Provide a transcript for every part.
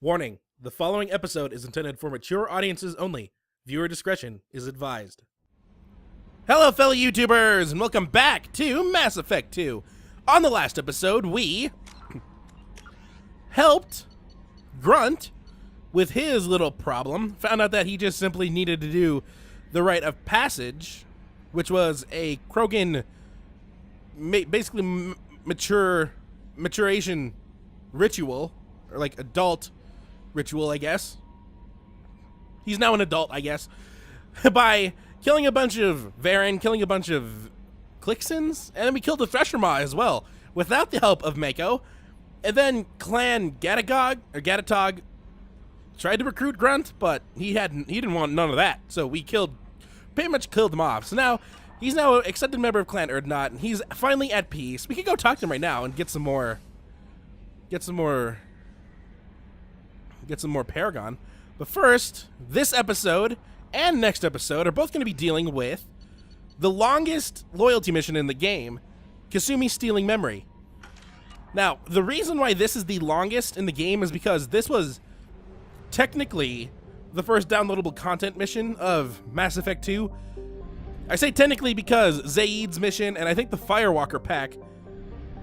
Warning, the following episode is intended for mature audiences only. Viewer discretion is advised. Hello, fellow YouTubers, and welcome back to Mass Effect 2. On the last episode, we helped Grunt with his little problem. Found out that he just simply needed to do the rite of passage, which was a Krogan, basically maturation ritual, or like adult ritual, I guess. He's now an adult, I guess, by killing a bunch of Varen, killing a bunch of Clixons, and then we killed the Thresher Maw as well, without the help of Mako. And then Clan Gatatog tried to recruit Grunt, but he didn't want none of that, so we pretty much killed him off. So now he's now an accepted member of Clan Erdnot, and he's finally at peace. We could go talk to him right now and get some more Paragon. But first, this episode and next episode are both going to be dealing with the longest loyalty mission in the game, Kasumi stealing memory. Now, the reason why this is the longest in the game is because this was technically the first downloadable content mission of Mass Effect 2. I say technically because Zaid's mission and I think the Firewalker pack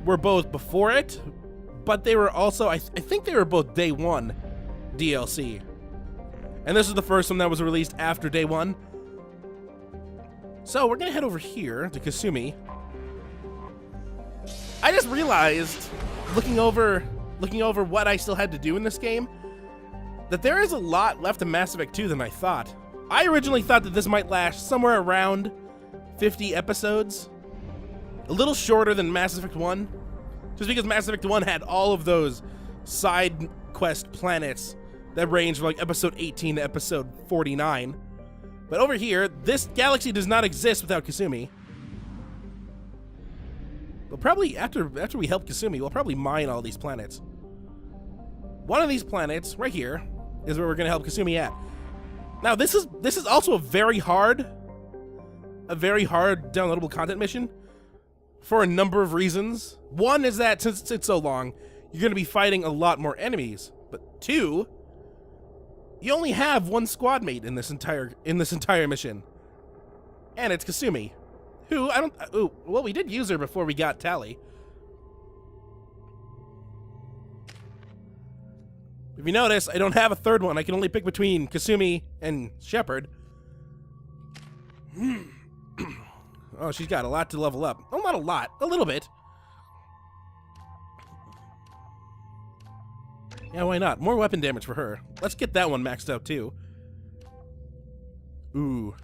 were both before it, but they were also, I think they were both day one DLC. And this is the first one that was released after day one. So we're gonna head over here to Kasumi. I just realized, looking over what I still had to do in this game, that there is a lot left in Mass Effect 2 than I thought. I originally thought that this might last somewhere around 50 episodes. A little shorter than Mass Effect 1. Just because Mass Effect 1 had all of those side quest planets that range from like episode 18 to episode 49. But over here, this galaxy does not exist without Kasumi. We'll probably, after we help Kasumi, we'll probably mine all these planets. One of these planets, right here, is where we're gonna help Kasumi at. Now this is also a very hard downloadable content mission for a number of reasons. One is that since it's so long, you're gonna be fighting a lot more enemies. But two, you only have one squad mate in this entire mission, and it's Kasumi, who well, we did use her before we got Tali. If you notice, I don't have a third one. I can only pick between Kasumi and Shepard. Oh, she's got a lot to level up. Oh, not a lot, a little bit. Yeah, why not? More weapon damage for her. Let's get that one maxed out too. Ooh.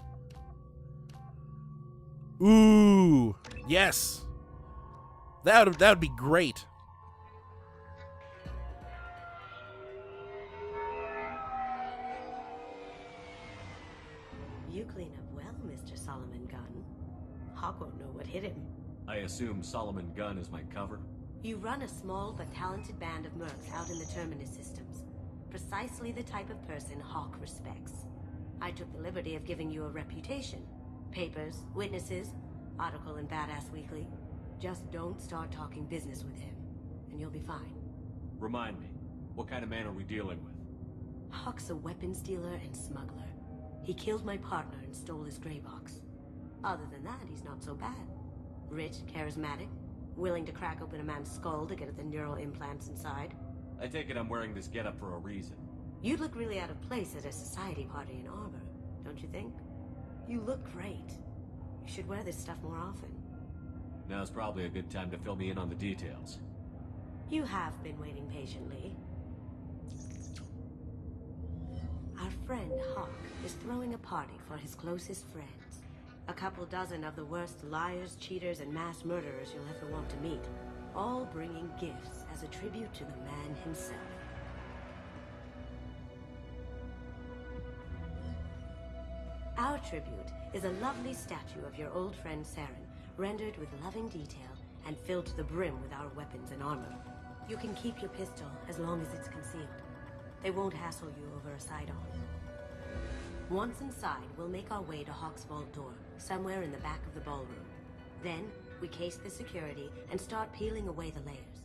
Ooh. Yes. That would be great. You clean up well, Mr. Solomon Gunn. Hawk won't know what hit him. I assume Solomon Gunn is my cover? You run a small but talented band of mercs out in the Terminus systems. Precisely the type of person Hawk respects. I took the liberty of giving you a reputation. Papers, witnesses, article in Badass Weekly. Just don't start talking business with him, and you'll be fine. Remind me, what kind of man are we dealing with? Hawk's a weapons dealer and smuggler. He killed my partner and stole his gray box. Other than that, he's not so bad. Rich, charismatic, willing to crack open a man's skull to get at the neural implants inside. I take it I'm wearing this getup for a reason. You'd look really out of place at a society party in armor, don't you think? You look great. You should wear this stuff more often. Now's probably a good time to fill me in on the details. You have been waiting patiently. Our friend Hawk is throwing a party for his closest friends. A couple dozen of the worst liars, cheaters, and mass murderers you'll ever want to meet. All bringing gifts as a tribute to the man himself. Our tribute is a lovely statue of your old friend Saren, rendered with loving detail and filled to the brim with our weapons and armor. You can keep your pistol as long as it's concealed. They won't hassle you over a sidearm. Once inside, we'll make our way to Hawk's vault door, somewhere in the back of the ballroom. Then, we case the security and start peeling away the layers.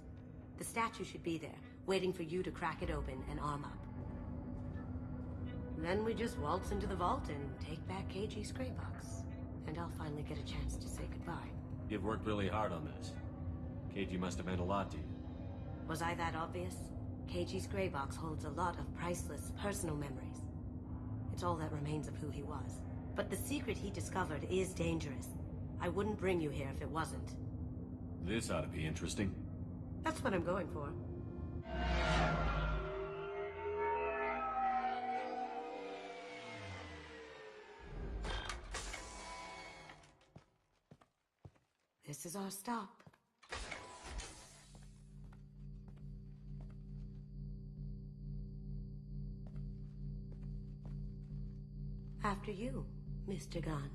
The statue should be there, waiting for you to crack it open and arm up. Then we just waltz into the vault and take back KG's gray box. And I'll finally get a chance to say goodbye. You've worked really hard on this. KG must have meant a lot to you. Was I that obvious? KG's gray box holds a lot of priceless personal memories. It's all that remains of who he was. But the secret he discovered is dangerous. I wouldn't bring you here if it wasn't. This ought to be interesting. That's what I'm going for. This is our stop. After you, Mr. Gunn.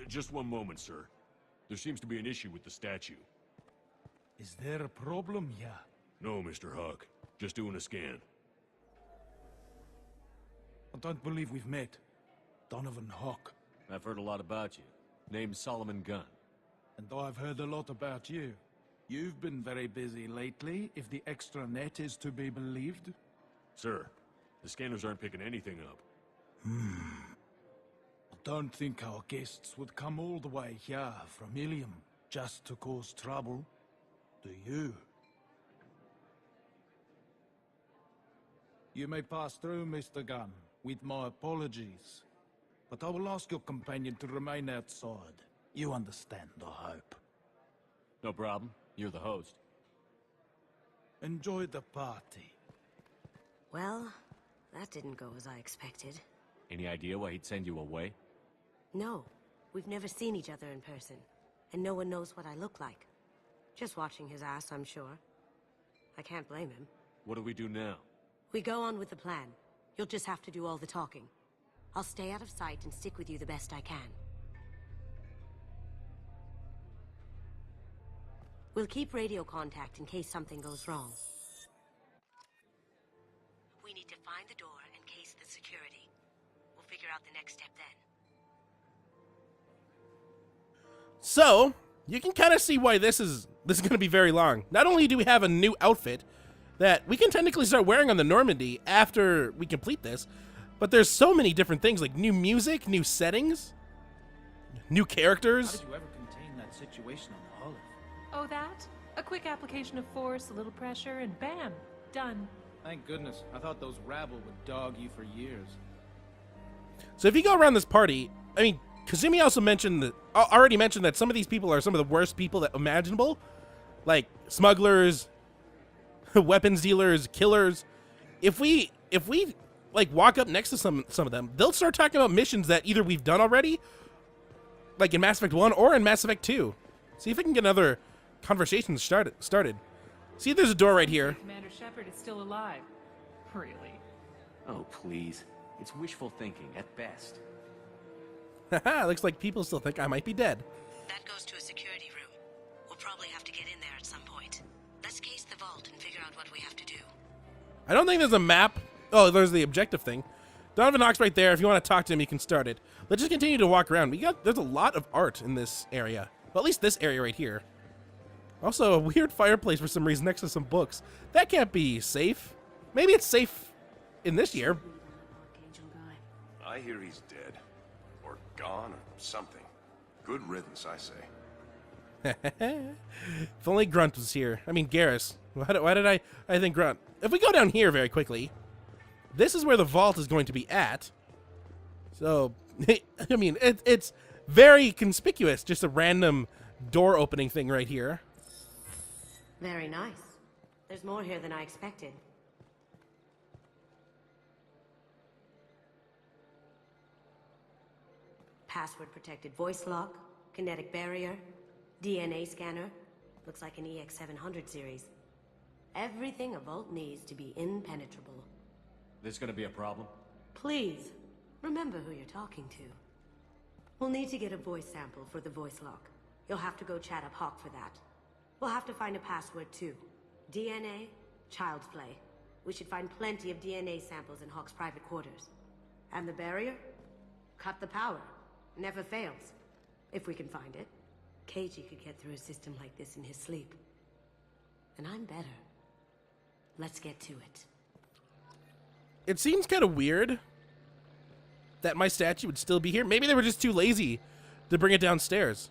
Just one moment, sir. There seems to be an issue with the statue. Is there a problem here? No, Mr. Huck. Just doing a scan. I don't believe we've met. Donovan Hawk. I've heard a lot about you. Name's Solomon Gunn. And I've heard a lot about you. You've been very busy lately, if the extra net is to be believed. Sir, the scanners aren't picking anything up. I don't think our guests would come all the way here from Ilium just to cause trouble. Do you? You may pass through, Mr. Gunn, with my apologies. But I will ask your companion to remain outside. You understand, I hope. No problem. You're the host. Enjoy the party. Well, that didn't go as I expected. Any idea why he'd send you away? No, we've never seen each other in person, and no one knows what I look like. Just watching his ass, I'm sure. I can't blame him. What do we do now? We go on with the plan. You'll just have to do all the talking. I'll stay out of sight and stick with you the best I can. We'll keep radio contact in case something goes wrong. We need to find the door and case the security. We'll figure out the next step then. So, you can kind of see why this is going to be very long. Not only do we have a new outfit that we can technically start wearing on the Normandy after we complete this, but there's so many different things, like new music, new settings, new How characters. did you ever contain that situation on the Olive? Oh, that? A quick application of force, a little pressure, and bam! Done. Thank goodness. I thought those rabble would dog you for years. So if you go around this party, I mean, Kasumi also already mentioned that some of these people are some of the worst people that imaginable, like smugglers, weapons dealers, killers. If we like walk up next to some of them, they'll start talking about missions that either we've done already, like in Mass Effect 1 or in Mass Effect 2. See if we can get another conversation started. See if there's a door right here. Commander Shepard is still alive. Really? Oh, please. It's wishful thinking at best. Haha, looks like people still think I might be dead. That goes to a security room. We'll probably have to get in there at some point. Let's case the vault and figure out what we have to do. I don't think there's a map. Oh, there's the objective thing. Donovan Hawk's right there. If you want to talk to him, you can start it. Let's just continue to walk around. There's a lot of art in this area. Well, at least this area right here. Also, a weird fireplace for some reason next to some books. That can't be safe. Maybe it's safe in this year. Archangel guy. I hear he's dead. Or gone, or something. Good riddance, I say. If only Grunt was here. I mean, Garrus. Why did I think Grunt? If we go down here very quickly, this is where the vault is going to be at. So, I mean, it's very conspicuous. Just a random door opening thing right here. Very nice. There's more here than I expected. Password-protected voice lock, kinetic barrier, DNA scanner. Looks like an EX700 series. Everything a vault needs to be impenetrable. This gonna be a problem? Please, remember who you're talking to. We'll need to get a voice sample for the voice lock. You'll have to go chat up Hawk for that. We'll have to find a password too. DNA, child's play. We should find plenty of DNA samples in Hawk's private quarters. And the barrier? Cut the power. Never fails. If we can find it. KG could get through a system like this in his sleep. and I'm better. Let's get to it. It seems kind of weird that my statue would still be here. Maybe they were just too lazy to bring it downstairs.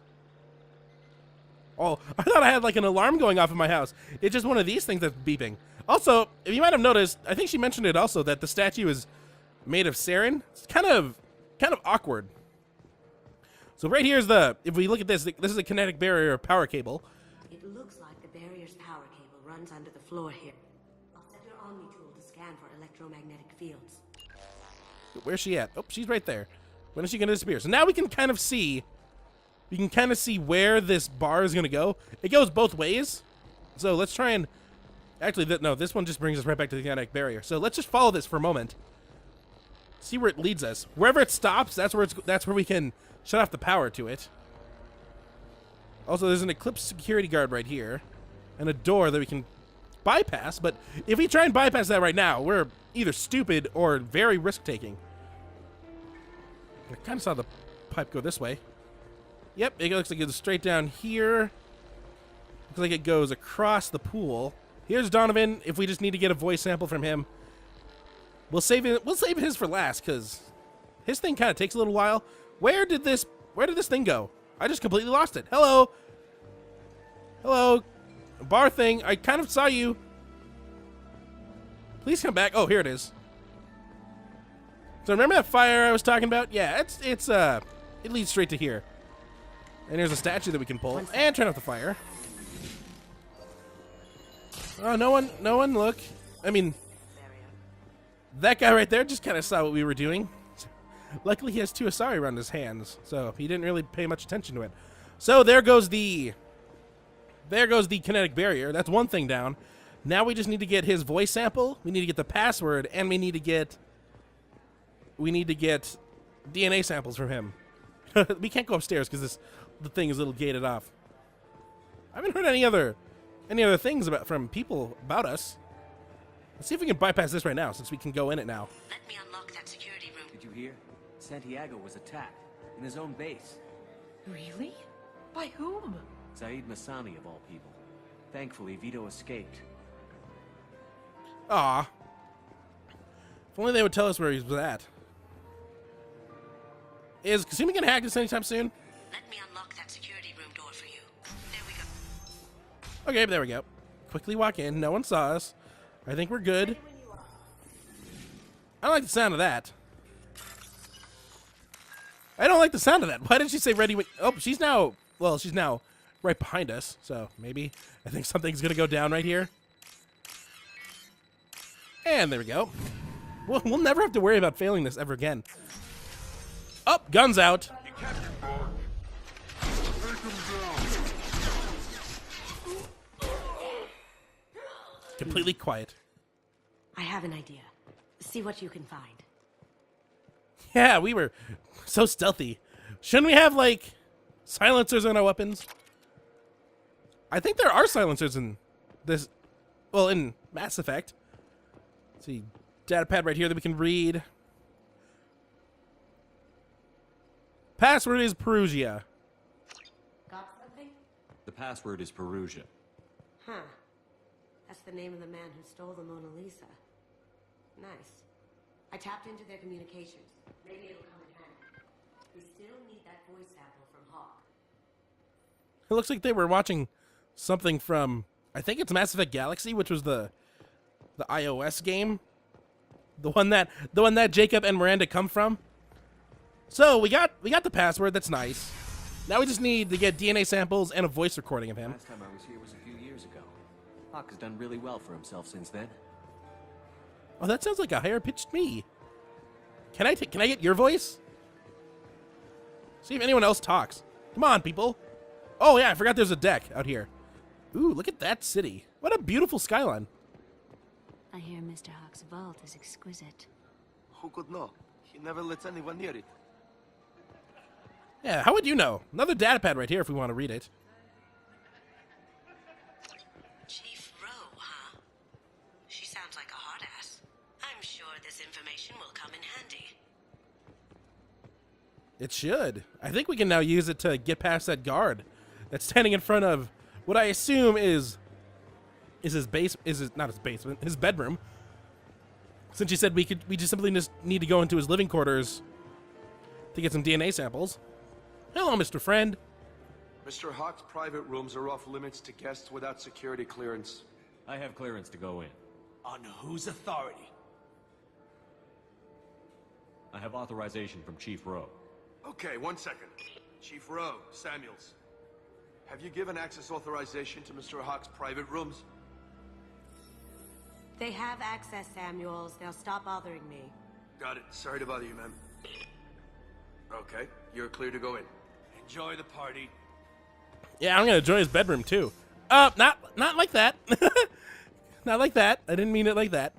Oh, I thought I had like an alarm going off in my house. It's just one of these things that's beeping. Also, if you might have noticed, I think she mentioned it also, that the statue is made of sarin. It's kind of awkward. So right here's if we look at this is a kinetic barrier power cable. It looks like the barrier's power cable runs under the floor here. I'll set your Omni tool to scan for electromagnetic fields. Where's she at? Oh, she's right there. When is she going to disappear? So now we can kind of see where this bar is going to go. It goes both ways. So let's try and... Actually, no, this one just brings us right back to the kinetic barrier. So let's just follow this for a moment. See where it leads us. Wherever it stops, that's where we can shut off the power to it. Also, there's an Eclipse security guard right here. And a door that we can bypass. But if we try and bypass that right now, we're either stupid or very risk-taking. I kind of saw the pipe go this way. Yep, it looks like it goes straight down here. Looks like it goes across the pool. Here's Donovan. If we just need to get a voice sample from him, we'll save it. We'll save his for last because his thing kind of takes a little while. Where did this thing go? I just completely lost it. Hello, hello, bar thing. I kind of saw you. Please come back. Oh, here it is. So remember that fire I was talking about? Yeah, it leads straight to here. And there's a statue that we can pull and turn off the fire. Oh, no one look. I mean, that guy right there just kind of saw what we were doing. Luckily, he has two Asari around his hands, so he didn't really pay much attention to it. So there goes the kinetic barrier. That's one thing down. Now we just need to get his voice sample. We need to get the password, and we need to get DNA samples from him. We can't go upstairs because the thing is a little gated off. I haven't heard any other things from people about us. Let's see if we can bypass this right now, since we can go in it now. Let me unlock that security room. Did you hear? Santiago was attacked in his own base. Really? By whom? Zaid Masami, of all people. Thankfully, Vito escaped. Aw. If only they would tell us where he was at. Is Kasumi gonna hack this anytime soon? Let me unlock that security room door for you. There we go. Okay, there we go. Quickly walk in. No one saw us. I think we're good. I don't like the sound of that. I don't like the sound of that. Why did she say ready when... Oh, she's now right behind us. So maybe I think something's going to go down right here. And there we go. We'll never have to worry about failing this ever again. Oh, guns out. Completely quiet. I have an idea. See what you can find. Yeah, we were so stealthy. Shouldn't we have, like, silencers on our weapons? I think there are silencers in this, well, in Mass Effect. Let's see, data pad right here that we can read. Password is Perugia. Got something? The password is Perugia. Huh. That's the name of the man who stole the Mona Lisa. Nice. I tapped into their communications. Maybe it'll come in handy. We still need that voice sample from Hawk. It looks like they were watching something from, I think it's Mass Effect Galaxy, which was the iOS game. The one that Jacob and Miranda come from. So we got the password. That's nice. Now we just need to get DNA samples and a voice recording of him. Last time I was here was a few years ago. Hawk has done really well for himself since then. Oh, that sounds like a higher pitched me. Can I get your voice? See if anyone else talks. Come on, people. Oh yeah, I forgot there's a deck out here. Ooh, look at that city. What a beautiful skyline. I hear Mr. Hawk's vault is exquisite. Who could know? He never lets anyone near it. Yeah, how would you know? Another data pad right here if we want to read it. Chief Rowe, huh? She sounds like a hard ass. I'm sure this information will come in handy. It should. I think we can now use it to get past that guard that's standing in front of what I assume is is his not his basement, his bedroom. Since you said we just simply just need to go into his living quarters to get some DNA samples. Hello, Mr. Friend. Mr. Hawk's private rooms are off limits to guests without security clearance. I have clearance to go in. On whose authority? I have authorization from Chief Rowe. Okay, 1 second. Chief Rowe, Samuels. Have you given access authorization to Mr. Hawk's private rooms? They have access, Samuels. Now stop bothering me. Got it. Sorry to bother you, ma'am. Okay, you're clear to go in. Enjoy the party. Yeah, I'm gonna enjoy his bedroom too. Not like that. Not like that. I didn't mean it like that.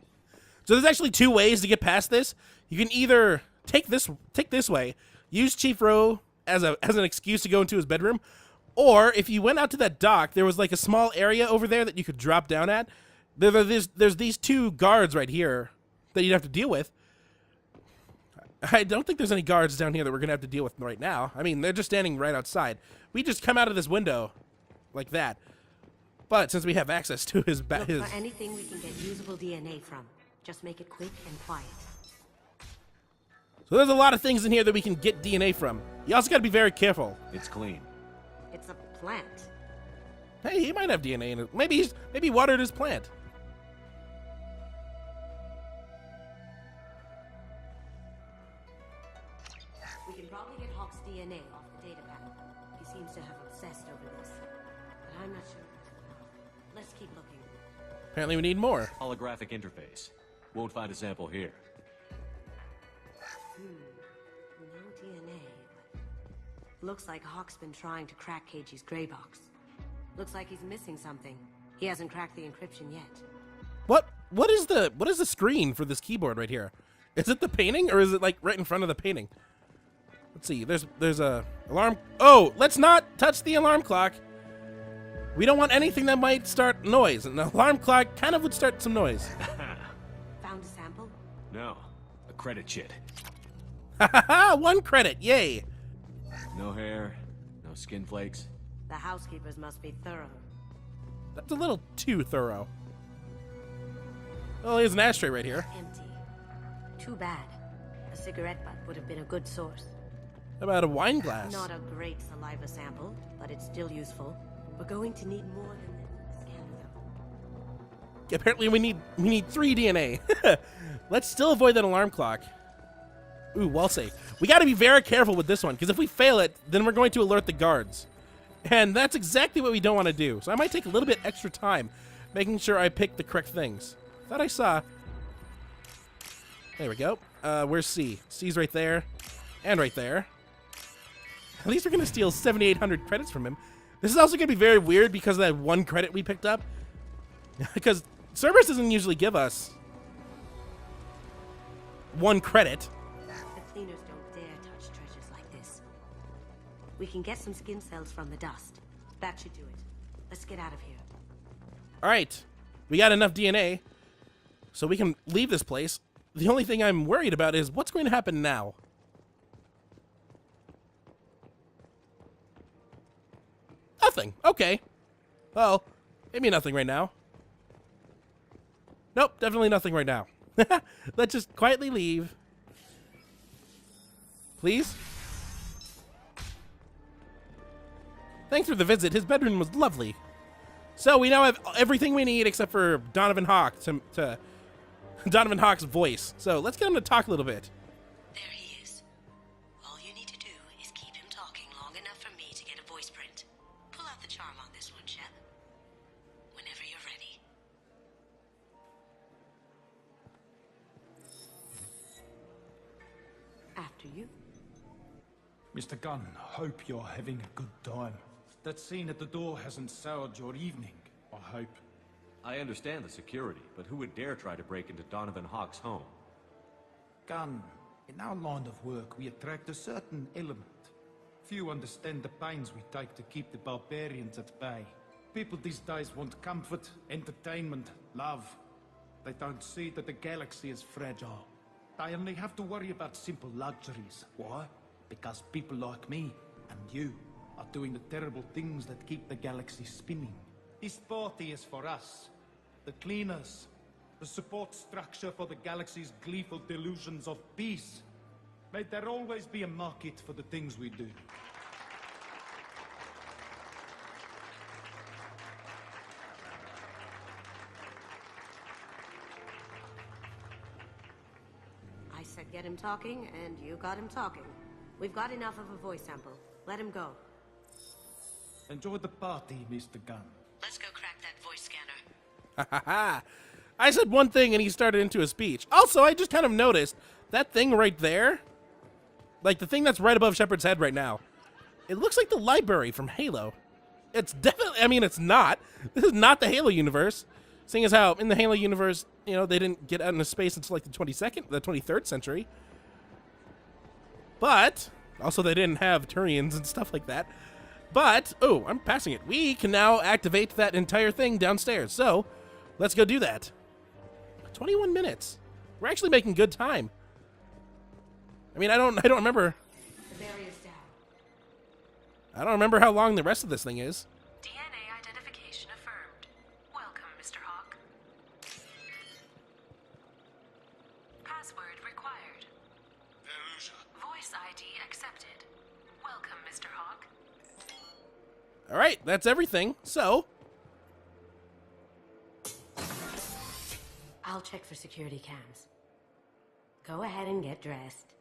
So there's actually two ways to get past this. You can either take this way, use Chief Rowe as an excuse to go into his bedroom, or if you went out to that dock, there was like a small area over there that you could drop down at. There's these two guards right here that you'd have to deal with. I don't think there's any guards down here that we're gonna have to deal with right now. I mean, they're just standing right outside. We just come out of this window like that. But since we have access to his Look for anything we can get usable DNA from. Just make it quick and quiet. So there's a lot of things in here that we can get DNA from. You also got to be very careful. It's clean. It's a plant. Hey, he might have DNA in it. Maybe he watered his plant. We can probably get Hawk's DNA off the data pack. He seems to have obsessed over this. But I'm not sure. Let's keep looking. Apparently we need more. Holographic interface. Won't find a sample here. No DNA, but looks like Hawk's been trying to crack KG's gray box. Looks like he's missing something. He hasn't cracked the encryption yet. What is the screen for this keyboard right here? Is it the painting or is it like right in front of the painting? Let's see. There's a alarm. Oh, let's not touch the alarm clock. We don't want anything that might start noise. An alarm clock kind of would start some noise. Found a sample? No, a credit chit. Ha ha ha! 1 credit, yay! No hair, no skin flakes. The housekeepers must be thorough. That's a little too thorough. Oh, here's an ashtray right here. Empty. Too bad. A cigarette butt would have been a good source. How about a wine glass? Not a great saliva sample, but it's still useful. We're going to need more than a scan, though. Apparently we need 3 DNA. Let's still avoid that alarm clock. Ooh, wall safe. We got to be very careful with this one, because if we fail it, then we're going to alert the guards. And that's exactly what we don't want to do. So I might take a little bit extra time making sure I pick the correct things. Thought I saw. There we go. Where's C? C's right there. And right there. At least we're going to steal 7,800 credits from him. This is also going to be very weird because of that 1 credit we picked up. Because Cerberus doesn't usually give us 1 credit. The cleaners don't dare touch treasures like this. We can get some skin cells from the dust. That should do it. Let's get out of here. All right. We got enough DNA, so we can leave this place. The only thing I'm worried about is what's going to happen now. Nothing. Okay. Well, maybe nothing right now. Nope, definitely nothing right now. Let's just quietly leave. Please? Thanks for the visit. His bedroom was lovely. So we now have everything we need except for Donovan Hawk to Donovan Hawk's voice. So let's get him to talk a little bit. There he is. All you need to do is keep him talking long enough for me to get a voice print. Pull out the charm on this one, Shep. Whenever you're ready. After you. Mr. Gunn, hope you're having a good time. That scene at the door hasn't soured your evening, I hope. I understand the security, but who would dare try to break into Donovan Hawk's home? Gunn, in our line of work, we attract a certain element. Few understand the pains we take to keep the barbarians at bay. People these days want comfort, entertainment, love. They don't see that the galaxy is fragile. They only have to worry about simple luxuries. Why? Because people like me and you are doing the terrible things that keep the galaxy spinning. This party is for us. the cleaners, the support structure for the galaxy's gleeful delusions of peace. May there always be a market for the things we do. I said get him talking, and you got him talking. We've got enough of a voice sample. Let him go. Enjoy the party, Mr. Gunn. Let's go crack that voice scanner. Ha ha ha. I said one thing and he started into a speech. Also, I just kind of noticed that thing right there, like the thing that's right above Shepard's head right now, it looks like the library from Halo. It's definitely, I mean, it's not. This is not the Halo universe. Seeing as how in the Halo universe, you know, they didn't get out into space until like the 23rd century. But also they didn't have Turians and stuff like that. But, oh, I'm passing it. We can now activate that entire thing downstairs. So, let's go do that. 21 minutes. We're actually making good time. I mean, I don't remember. The barrier's down. I don't remember how long the rest of this thing is. DNA identification affirmed. Welcome, Mr. Hawk. Password required. Voice ID accepted. Welcome, Mr. Hawk. All right, that's everything. So, I'll check for security cams. Go ahead and get dressed.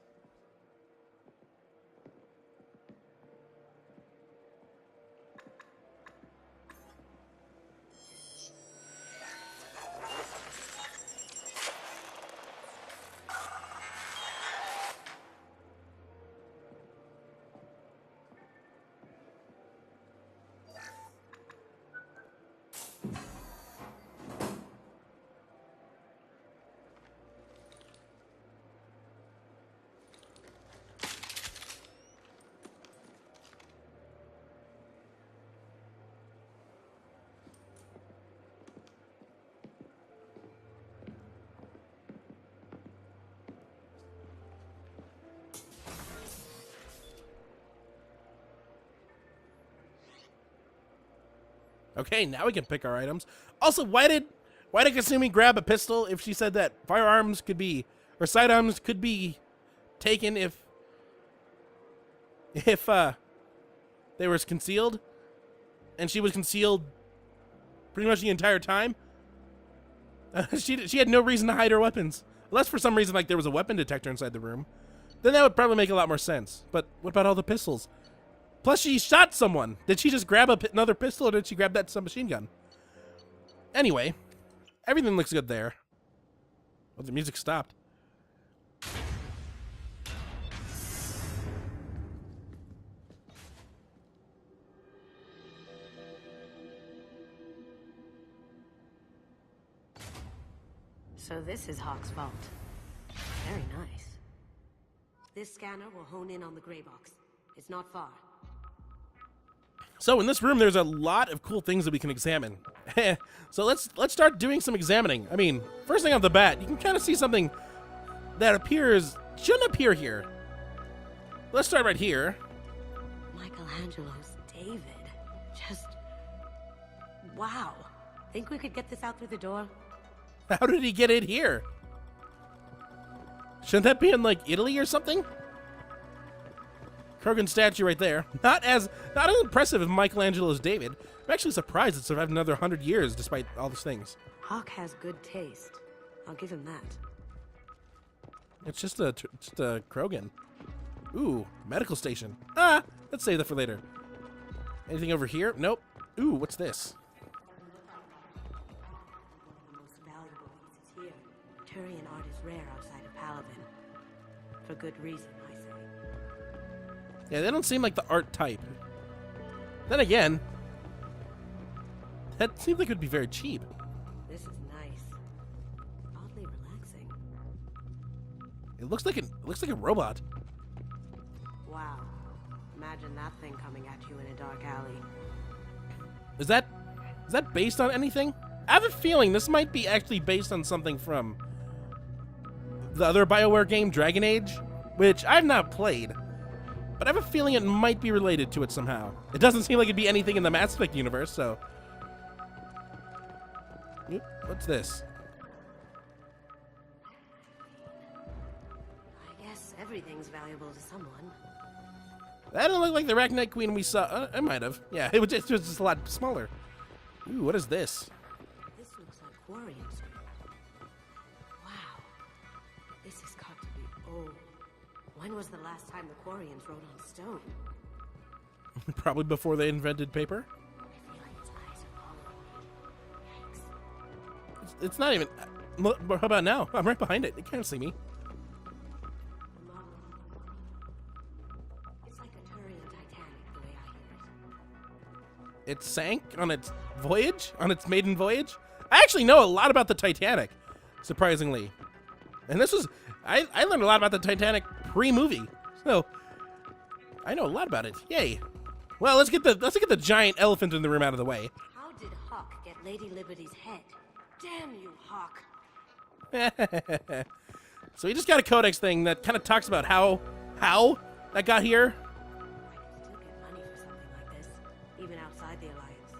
okay, now we can pick our items. Also, why did Kasumi grab a pistol if she said that firearms could be, or sidearms could be taken if they were concealed, and she was concealed pretty much the entire time? She had no reason to hide her weapons, unless for some reason like there was a weapon detector inside the room. Then that would probably make a lot more sense. But what about all the pistols? Plus, she shot someone. Did she just grab another pistol, or did she grab that submachine gun? Anyway, everything looks good there. Well, the music stopped. So this is Hawk's vault. Very nice. This scanner will hone in on the gray box. It's not far. So in this room, there's a lot of cool things that we can examine. So let's start doing some examining. I mean, first thing off the bat, you can kind of see something that shouldn't appear here. Let's start right here. Michelangelo's David. Just... wow. Think we could get this out through the door? How did he get in here? Shouldn't that be in like Italy or something? Krogan statue right there. Not as impressive as Michelangelo's David. I'm actually surprised it survived another 100 years despite all these things. Hawk has good taste. I'll give him that. It's just a Krogan. Ooh, medical station. Ah, let's save that for later. Anything over here? Nope. Ooh, what's this? The most valuable pieces here. Turian art is rare outside of Paladin. For good reason, I say. Yeah, they don't seem like the art type. Then again, that seems like it would be very cheap. This is nice. Oddly relaxing. It looks like a robot. Wow. Imagine that thing coming at you in a dark alley. Is that based on anything? I have a feeling this might be actually based on something from the other BioWare game, Dragon Age, which I've not played. But I have a feeling it might be related to it somehow. It doesn't seem like it'd be anything in the Mass Effect universe, so... Oop, what's this? I guess everything's valuable to someone. That didn't look like the Arachnite Queen we saw. It might have. Yeah, it was just a lot smaller. Ooh, what is this? This looks like Quarian script. Wow. This has got to be old. When was the last time the Quarians wrote on stone? Probably before they invented paper. I feel like its eyes are following me. Yikes. It's not even. How about now? I'm right behind it. It can't see me. It's like a Turian Titanic, the way I hear it. It sank on its voyage? On its maiden voyage? I actually know a lot about the Titanic, surprisingly. And this was... I learned a lot about the Titanic pre-movie. So, I know a lot about it. Yay. Well, let's get the giant elephant in the room out of the way. How did Hawk get Lady Liberty's head? Damn you, Hawk. So we just got a codex thing that kind of talks about how that got here. I could still get money for something like this, even outside the Alliance.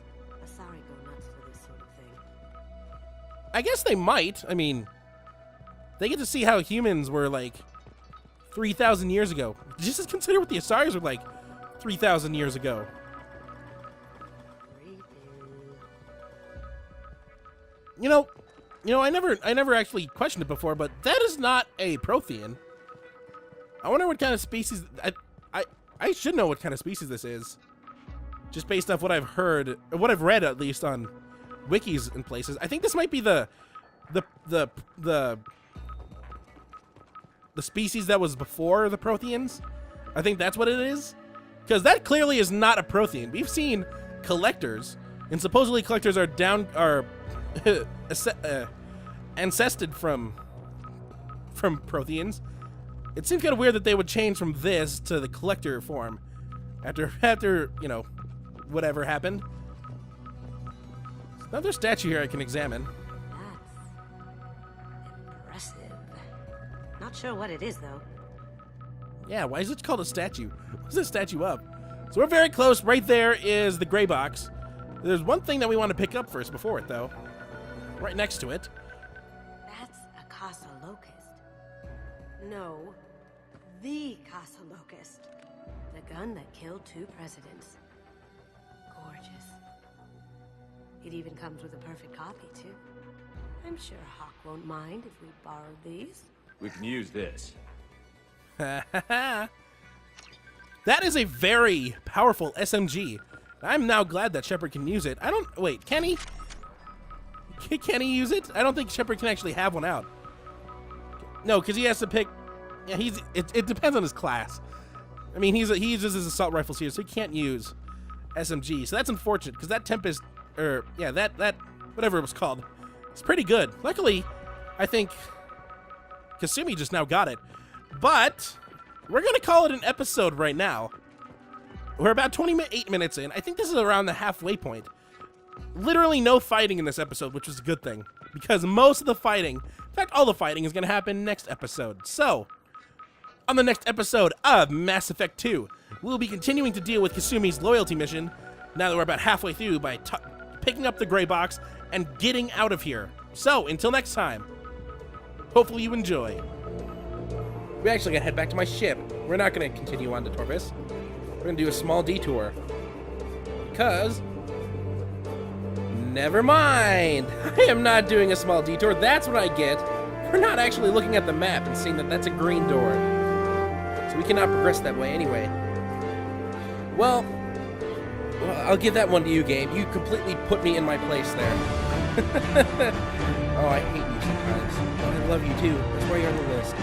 Asari go nuts for this sort of thing. I guess they might. I mean, they get to see how humans were like 3,000 years ago. Just consider what the Asaris were like 3,000 years ago. You know, I never actually questioned it before, but that is not a Prothean. I wonder what kind of species. I should know what kind of species this is, just based off what I've heard, or what I've read at least on wikis and places. I think this might be the species that was before the Protheans. I think that's what it is, because that clearly is not a Prothean. We've seen collectors, and supposedly collectors are ancested from Protheans. It seems kind of weird that they would change from this to the collector form after you know, whatever happened. There's another statue here I can examine. That's impressive. Not sure what it is, though. Yeah, why is it called a statue? What's this statue of? So we're very close. Right there is the gray box. There's one thing that we want to pick up first before it, though. Right next to it. That's a Casa Locust. No, the Casa Locust. The gun that killed 2 presidents. Gorgeous. It even comes with a perfect copy, too. I'm sure Hawk won't mind if we borrowed these. We can use this. That is a very powerful SMG. I'm now glad that Shepard can use it. Wait, can he? Can he use it? I don't think Shepard can actually have one out. No, because he has to pick. Yeah, it depends on his class. I mean, he uses his assault rifles here, so he can't use SMG. So that's unfortunate, because that Tempest, that whatever it was called, it's pretty good. Luckily, I think Kasumi just now got it. But we're gonna call it an episode right now. We're about 28 minutes in. I think this is around the halfway point. Literally no fighting in this episode, which was a good thing, because most of the fighting, in fact, all the fighting is going to happen next episode. So, on the next episode of Mass Effect 2, we'll be continuing to deal with Kasumi's loyalty mission, now that we're about halfway through, by picking up the gray box and getting out of here. So, until next time, hopefully you enjoy. We actually got to head back to my ship. We're not going to continue on to Torvis. We're going to do a small detour, because... Never mind. I am not doing a small detour. That's what I get for not actually looking at the map and seeing that that's a green door. So we cannot progress that way anyway. Well, I'll give that one to you, Gabe. You completely put me in my place there. Oh, I hate you sometimes. I love you too. That's why you're on the list.